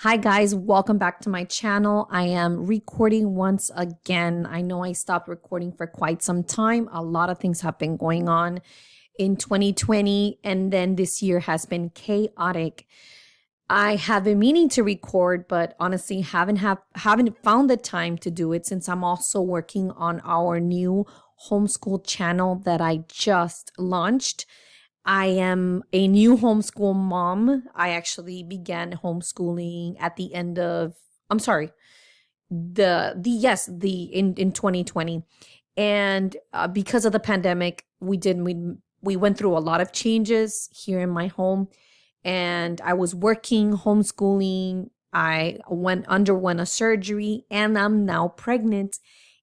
Hi guys, welcome back to my channel. I am recording once again. I know I stopped recording for quite some time. A lot of things have been going on in 2020 and then this year has been chaotic. I have been meaning to record, but honestly haven't found the time to do it since I'm also working on our new homeschool channel that I just launched. I am a new homeschool mom. I actually began homeschooling at the end of, I'm sorry, in 2020. And because of the pandemic, we went through a lot of changes here in my home, and I was working, homeschooling. I underwent a surgery, and I'm now pregnant.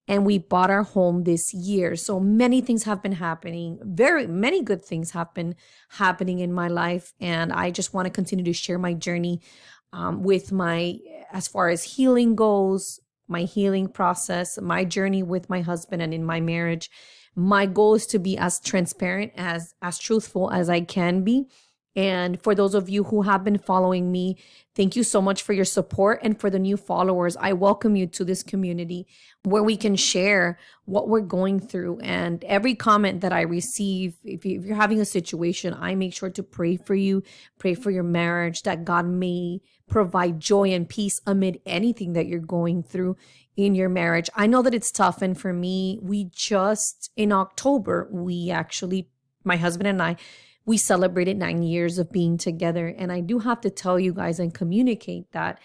And we bought our home this year. So many things have been happening. Very many good things have been happening in my life. And I just want to continue to share my journey as far as healing goes, my healing process, my journey with my husband and in my marriage. My goal is to be as transparent, as truthful as I can be. And for those of you who have been following me, thank you so much for your support. And for the new followers, I welcome you to this community where we can share what we're going through. And every comment that I receive, if you're having a situation, I make sure to pray for you, pray for your marriage, that God may provide joy and peace amid anything that you're going through in your marriage. I know that it's tough. And for me, in October, my husband and I, we celebrated 9 years of being together. And I do have to tell you guys and communicate that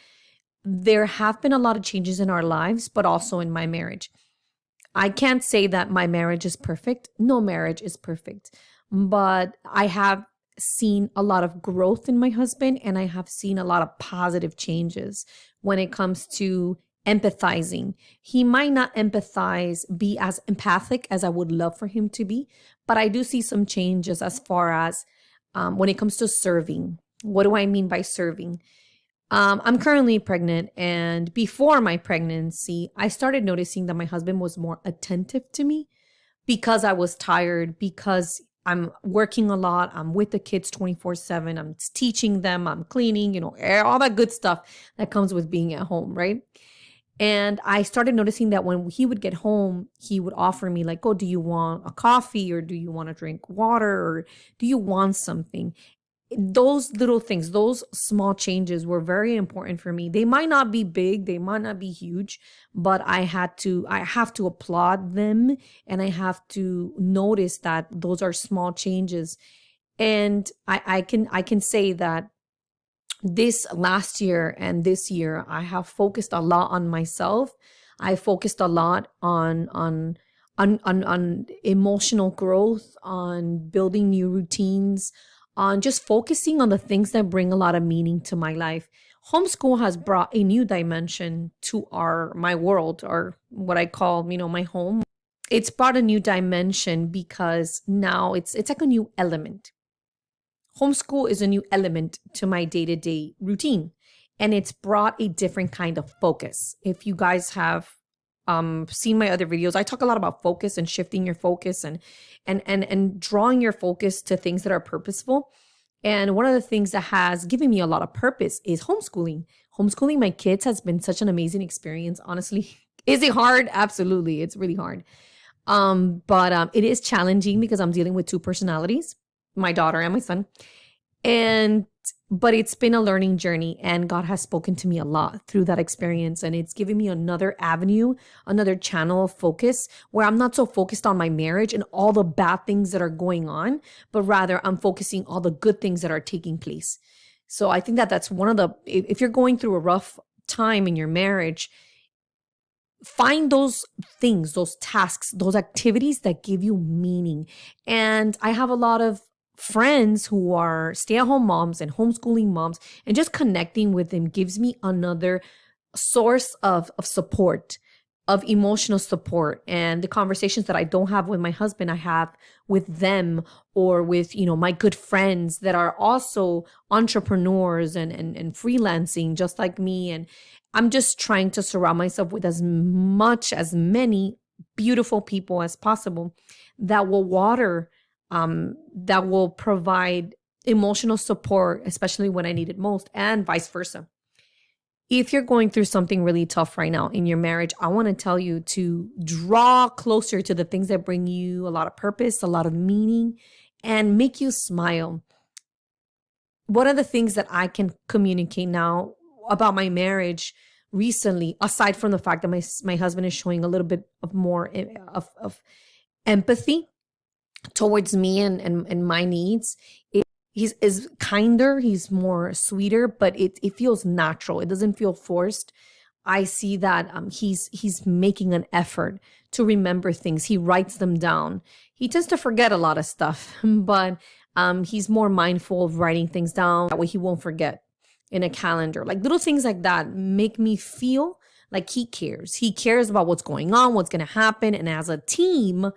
there have been a lot of changes in our lives, but also in my marriage. I can't say that my marriage is perfect. No marriage is perfect. But I have seen a lot of growth in my husband, and I have seen a lot of positive changes when it comes to empathizing. He might not be as empathic as I would love for him to be, but I do see some changes as far as when it comes to serving. What do I mean by serving? I'm currently pregnant, and before my pregnancy, I started noticing that my husband was more attentive to me because I was tired, because I'm working a lot. I'm with the kids 24/7. I'm teaching them, I'm cleaning, all that good stuff that comes with being at home, right? And I started noticing that when he would get home, he would offer me like, oh, do you want a coffee, or do you want to drink water, or do you want something? Those little things, those small changes were very important for me. They might not be big, they might not be huge, but I have to applaud them, and I have to notice that those are small changes. And I can say that this last year and this year, I have focused a lot on myself. I focused a lot on emotional growth, on building new routines, on just focusing on the things that bring a lot of meaning to my life. Homeschool has brought a new dimension to my world, or what I call, my home. It's brought a new dimension because now it's like a new element. Homeschool is a new element to my day-to-day routine, and it's brought a different kind of focus. If you guys have seen my other videos, I talk a lot about focus and shifting your focus and drawing your focus to things that are purposeful. And one of the things that has given me a lot of purpose is homeschooling. Homeschooling my kids has been such an amazing experience, honestly. Is it hard? Absolutely. It's really hard. But it is challenging because I'm dealing with two personalities, my daughter and my son. But it's been a learning journey, and God has spoken to me a lot through that experience. And it's given me another avenue, another channel of focus where I'm not so focused on my marriage and all the bad things that are going on, but rather I'm focusing on all the good things that are taking place. So I think that that's if you're going through a rough time in your marriage, find those things, those tasks, those activities that give you meaning. And I have a lot of friends who are stay-at-home moms and homeschooling moms, and just connecting with them gives me another source of support, of emotional support. And the conversations that I don't have with my husband, I have with them, or with, my good friends that are also entrepreneurs and freelancing just like me. And I'm just trying to surround myself with as many beautiful people as possible that will provide emotional support, especially when I need it most, and vice versa. if you're going through something really tough right now in your marriage, I want to tell you to draw closer to the things that bring you a lot of purpose, a lot of meaning, and make you smile. One of the things that I can communicate now about my marriage recently, aside from the fact that my husband is showing a little bit of more of empathy towards me and my needs, he's is kinder, he's more sweeter, but it feels natural. It doesn't feel forced. I see that he's making an effort to remember things. He writes them down. He tends to forget a lot of stuff, but he's more mindful of writing things down. That way he won't forget in a calendar. Like little things like that make me feel like he cares. He cares about what's going on, what's going to happen. And as a team,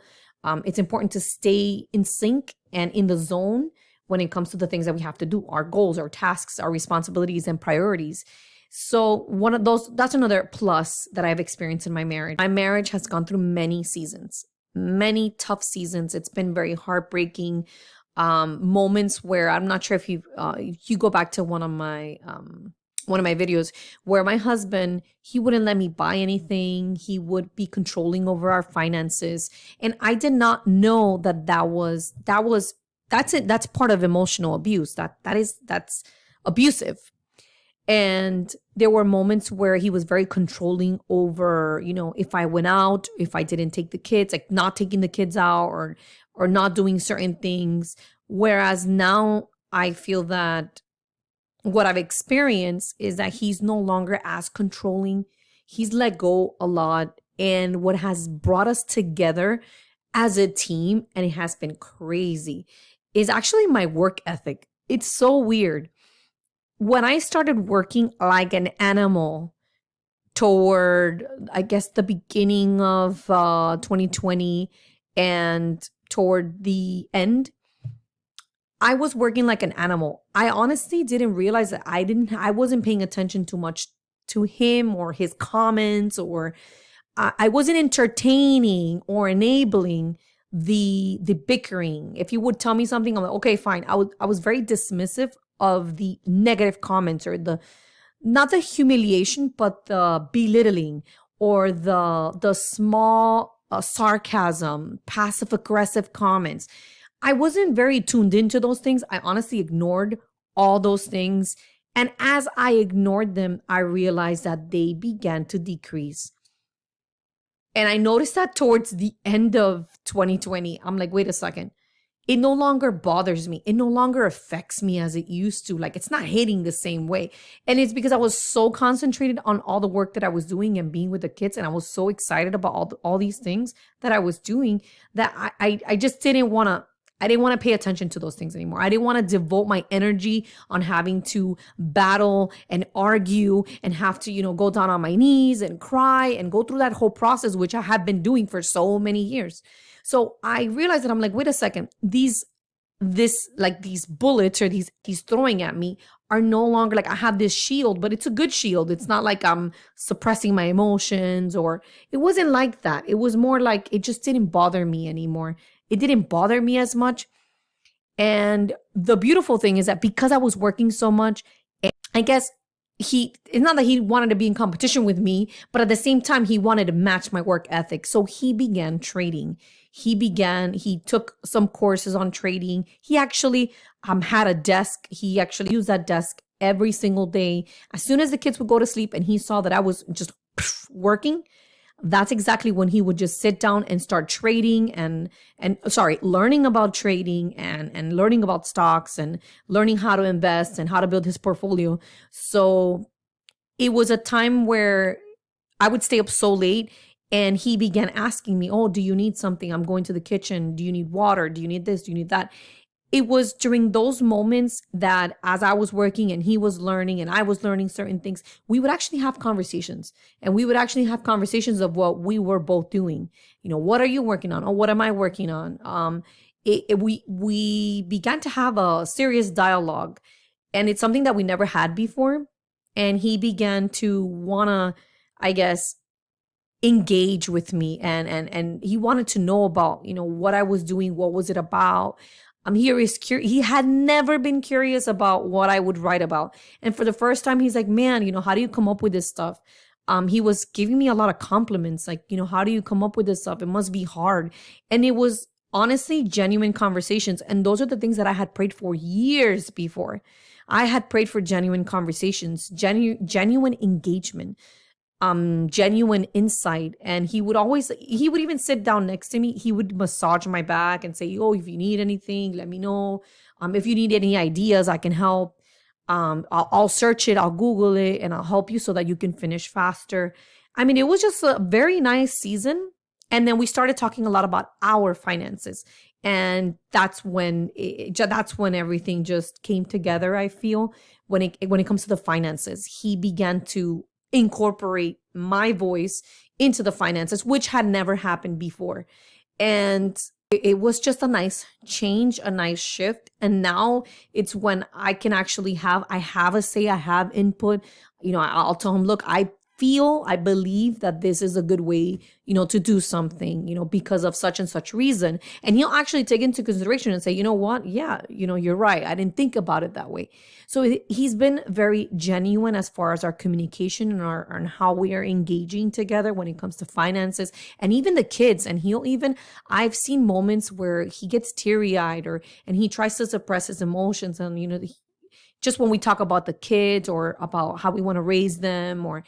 it's important to stay in sync and in the zone when it comes to the things that we have to do, our goals, our tasks, our responsibilities, and priorities. So one of those, that's another plus that I've experienced in my marriage. My marriage has gone through many seasons, many tough seasons. It's been very heartbreaking moments where I'm not sure if you go back to one of my videos where my husband, he wouldn't let me buy anything. He would be controlling over our finances. And I did not know that's it. That's part of emotional abuse. That's abusive. And there were moments where he was very controlling over, if I went out, if I didn't take the kids, like not taking the kids out or not doing certain things. Whereas now I feel that what I've experienced is that he's no longer as controlling. He's let go a lot. And what has brought us together as a team, and it has been crazy, is actually my work ethic. It's so weird. When I started working like an animal toward, I guess, the beginning of 2020 and toward the end, I was working like an animal. I honestly didn't realize that I wasn't paying attention too much to him or his comments, or I wasn't entertaining or enabling the bickering. If you would tell me something, I'm like, okay, fine. I was very dismissive of the negative comments, or not the humiliation, but the belittling, or the small sarcasm, passive aggressive comments. I wasn't very tuned into those things. I honestly ignored all those things. And as I ignored them, I realized that they began to decrease. And I noticed that towards the end of 2020, I'm like, wait a second. It no longer bothers me. It no longer affects me as it used to. Like, it's not hitting the same way. And it's because I was so concentrated on all the work that I was doing and being with the kids. And I was so excited about all these things that I was doing that I just didn't want to pay attention to those things anymore. I didn't want to devote my energy on having to battle and argue and have to, go down on my knees and cry and go through that whole process, which I have been doing for so many years. So I realized that I'm like, wait a second, these bullets, or he's throwing at me are no longer like, I have this shield, but it's a good shield. It's not like I'm suppressing my emotions, or it wasn't like that. It was more like it just didn't bother me anymore. It didn't bother me as much. And the beautiful thing is that because I was working so much, I guess it's not that he wanted to be in competition with me, but at the same time, he wanted to match my work ethic. So he began trading. He took some courses on trading. He actually had a desk. He actually used that desk every single day. As soon as the kids would go to sleep and he saw that I was just working, that's exactly when he would just sit down and start trading learning about trading and learning about stocks and learning how to invest and how to build his portfolio. So it was a time where I would stay up so late, and he began asking me, oh, do you need something? I'm going to the kitchen. Do you need water? Do you need this? Do you need that? It was during those moments that as I was working and he was learning and I was learning certain things, we would actually have conversations, and we would actually have conversations of what we were both doing. What are you working on? Or what am I working on? We began to have a serious dialogue, and it's something that we never had before. And he began to wanna, I guess, engage with me, and he wanted to know about, what I was doing, what was it about. He had never been curious about what I would write about. And for the first time, he's like, man, how do you come up with this stuff? He was giving me a lot of compliments. Like, how do you come up with this stuff? It must be hard. And it was honestly genuine conversations. And those are the things that I had prayed for years before. I had prayed for genuine conversations, genuine engagement, genuine insight. And he would even sit down next to me. He would massage my back and say, oh, if you need anything, let me know. If you need any ideas, I can help. I'll search it, I'll Google it, and I'll help you so that you can finish faster. I mean, it was just a very nice season. And then we started talking a lot about our finances. And that's when everything just came together, I feel, when it comes to the finances. He began to incorporate my voice into the finances, which had never happened before. And it was just a nice change, a nice shift. And now it's when I can actually I have a say, I have input. I'll tell him, look, I believe that this is a good way, to do something, because of such and such reason. And he'll actually take into consideration and say, you know what? Yeah, you're right. I didn't think about it that way. So he's been very genuine as far as our communication and how we are engaging together when it comes to finances and even the kids. And I've seen moments where he gets teary-eyed and he tries to suppress his emotions. And, just when we talk about the kids or about how we want to raise them or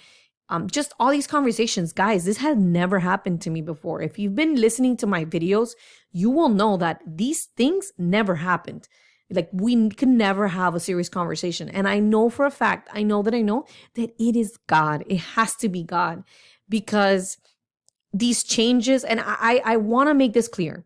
just all these conversations, guys, this had never happened to me before. If you've been listening to my videos, you will know that these things never happened. Like, we could never have a serious conversation. And I know for a fact, I know that it is God. It has to be God, because these changes, and I want to make this clear.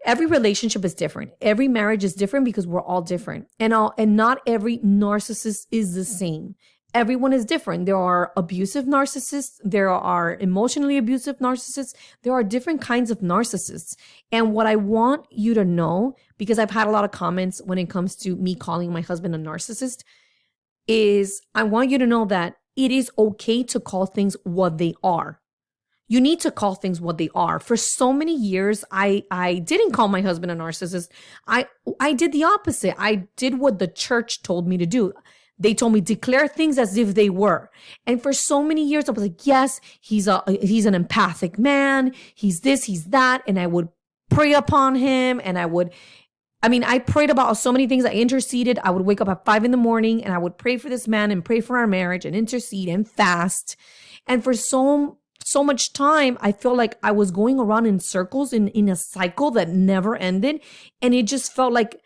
Every relationship is different. Every marriage is different because we're all different. And not every narcissist is the same. Everyone is different. There are abusive narcissists. There are emotionally abusive narcissists. There are different kinds of narcissists. And what I want you to know, because I've had a lot of comments when it comes to me calling my husband a narcissist, is I want you to know that it is okay to call things what they are. You need to call things what they are. For so many years, I didn't call my husband a narcissist. I did the opposite. I did what the church told me to do. They told me declare things as if they were. And for so many years, I was like, yes, he's an empathic man. He's this, he's that. And I would pray upon him. And I prayed about so many things. I interceded. I would wake up at 5 a.m. and I would pray for this man and pray for our marriage and intercede and fast. And for so much time, I felt like I was going around in circles in a cycle that never ended. And it just felt like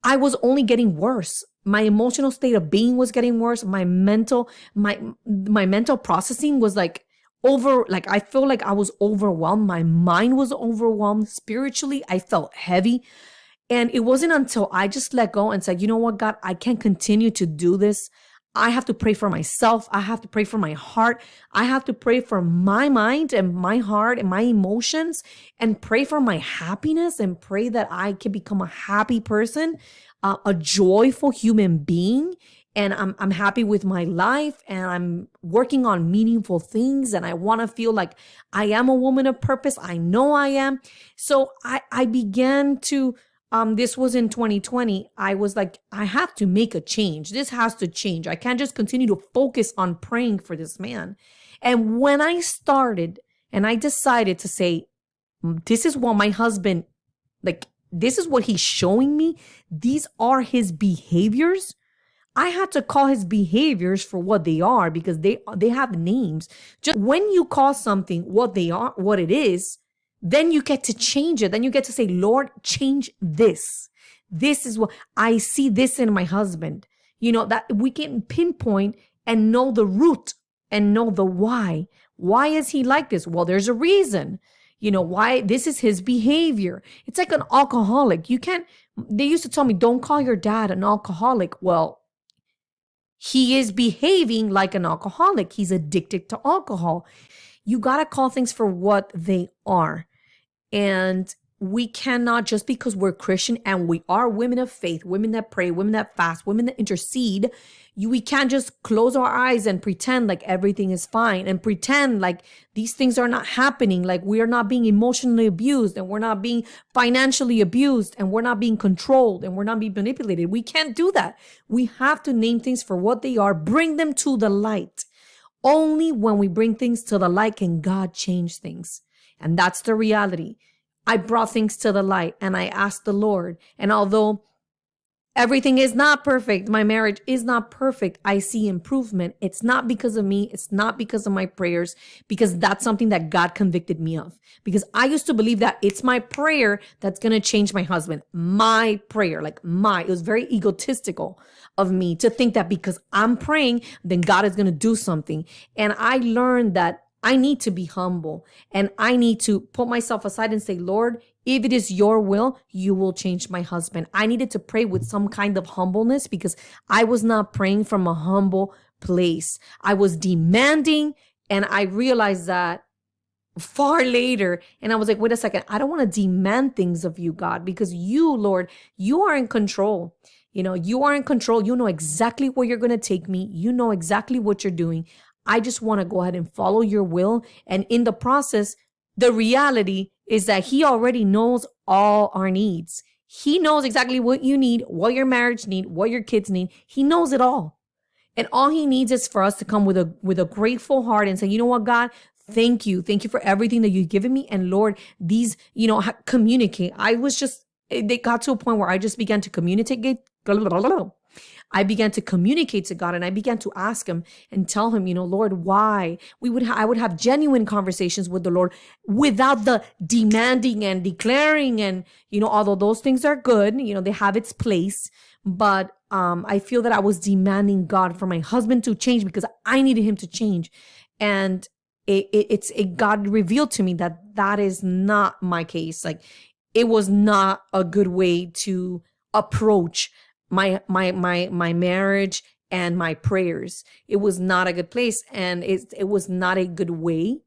I was only getting worse. My emotional state of being was getting worse. My mental processing was I feel like I was overwhelmed. My mind was overwhelmed. Spiritually, I felt heavy. And it wasn't until I just let go and said, you know what, God, I can't continue to do this. I have to pray for myself. I have to pray for my heart. I have to pray for my mind and my heart and my emotions, and pray for my happiness, and pray that I can become a happy person, a joyful human being. And I'm happy with my life, and I'm working on meaningful things. And I want to feel like I am a woman of purpose. I know I am. So I began to, this was in 2020. I was like, I have to make a change. This has to change. I can't just continue to focus on praying for this man. And when I started and I decided to say, this is what my husband, this is what he's showing me. These are his behaviors. I had to call his behaviors for what they are, because they have names. Just when you call something what they are, what it is, then you get to change it. Then you get to say, Lord, change this. This is what I see this in my husband. That we can pinpoint and know the root and know the why. Why is he like this? Well, there's a reason. Why this is his behavior. It's like an alcoholic. They used to tell me, don't call your dad an alcoholic. Well, he is behaving like an alcoholic. He's addicted to alcohol. You got to call things for what they are. And we cannot, just because we're Christian and we are women of faith, women that pray, women that fast, women that intercede, we can't just close our eyes and pretend like everything is fine and pretend like these things are not happening, like we are not being emotionally abused and we're not being financially abused and we're not being controlled and we're not being manipulated. We can't do that. We have to name things for what they are, bring them to the light. Only when we bring things to the light can God change things. And that's the reality. I brought things to the light and I asked the Lord. And although everything is not perfect, my marriage is not perfect, I see improvement. It's not because of me. It's not because of my prayers, because that's something that God convicted me of. Because I used to believe that it's my prayer that's going to change my husband. My prayer, it was very egotistical of me to think that because I'm praying, then God is going to do something. And I learned that I need to be humble and I need to put myself aside and say, Lord, if it is your will, you will change my husband. I needed to pray with some kind of humbleness because I was not praying from a humble place. I was demanding, and I realized that far later. And I was like, wait a second, I don't want to demand things of you, God, because you, Lord, you are in control. You are in control. You know exactly where you're going to take me. You know exactly what you're doing. I just want to go ahead and follow your will. And in the process, the reality is that he already knows all our needs. He knows exactly what you need, what your marriage need, what your kids need. He knows it all. And all he needs is for us to come with a grateful heart and say, you know what, God, thank you. Thank you for everything that you've given me. And Lord, these, communicate. They got to a point where I just began to communicate. I began to communicate to God and I began to ask him and tell him, Lord, why? I would have genuine conversations with the Lord without the demanding and declaring. And, although those things are good, they have its place. But I feel that I was demanding God for my husband to change because I needed him to change. And God revealed to me that is not my case. Like, it was not a good way to approach my marriage and my prayers. It was not a good place and it was not a good way.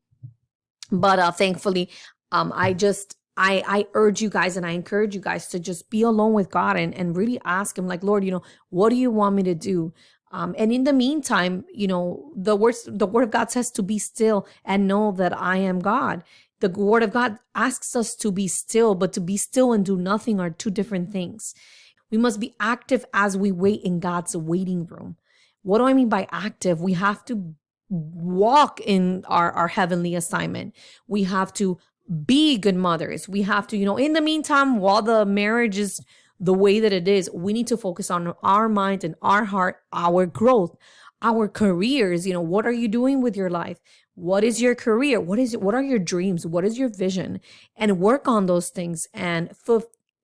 But thankfully, I urge you guys and I encourage you guys to just be alone with God and really ask him, like, Lord, what do you want me to do? And in the meantime, the word of God says to be still and know that I am God. The word of God asks us to be still, but to be still and do nothing are two different things. We must be active as we wait in God's waiting room. What do I mean by active? We have to walk in our heavenly assignment. We have to be good mothers. We have to, in the meantime, while the marriage is the way that it is, we need to focus on our mind and our heart, our growth, our careers. What are you doing with your life? What is your career? What are your dreams? What is your vision? And work on those things and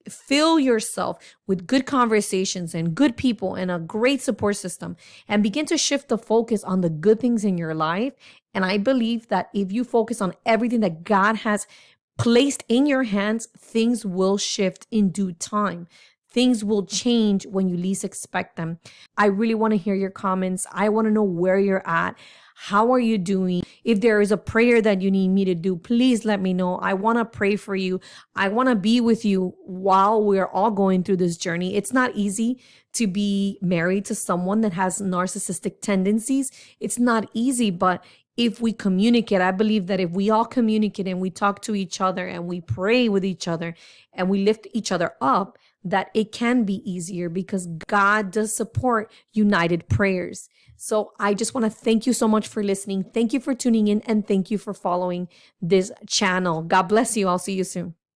fill yourself with good conversations and good people and a great support system and begin to shift the focus on the good things in your life. And I believe that if you focus on everything that God has placed in your hands, things will shift in due time. Things will change when you least expect them. I really want to hear your comments. I want to know where you're at. How are you doing? If there is a prayer that you need me to do, please let me know. I want to pray for you. I want to be with you while we're all going through this journey. It's not easy to be married to someone that has narcissistic tendencies. It's not easy, but if we communicate, I believe that if we all communicate and we talk to each other and we pray with each other and we lift each other up, that it can be easier because God does support united prayers. So I just want to thank you so much for listening. Thank you for tuning in and thank you for following this channel. God bless you. I'll see you soon.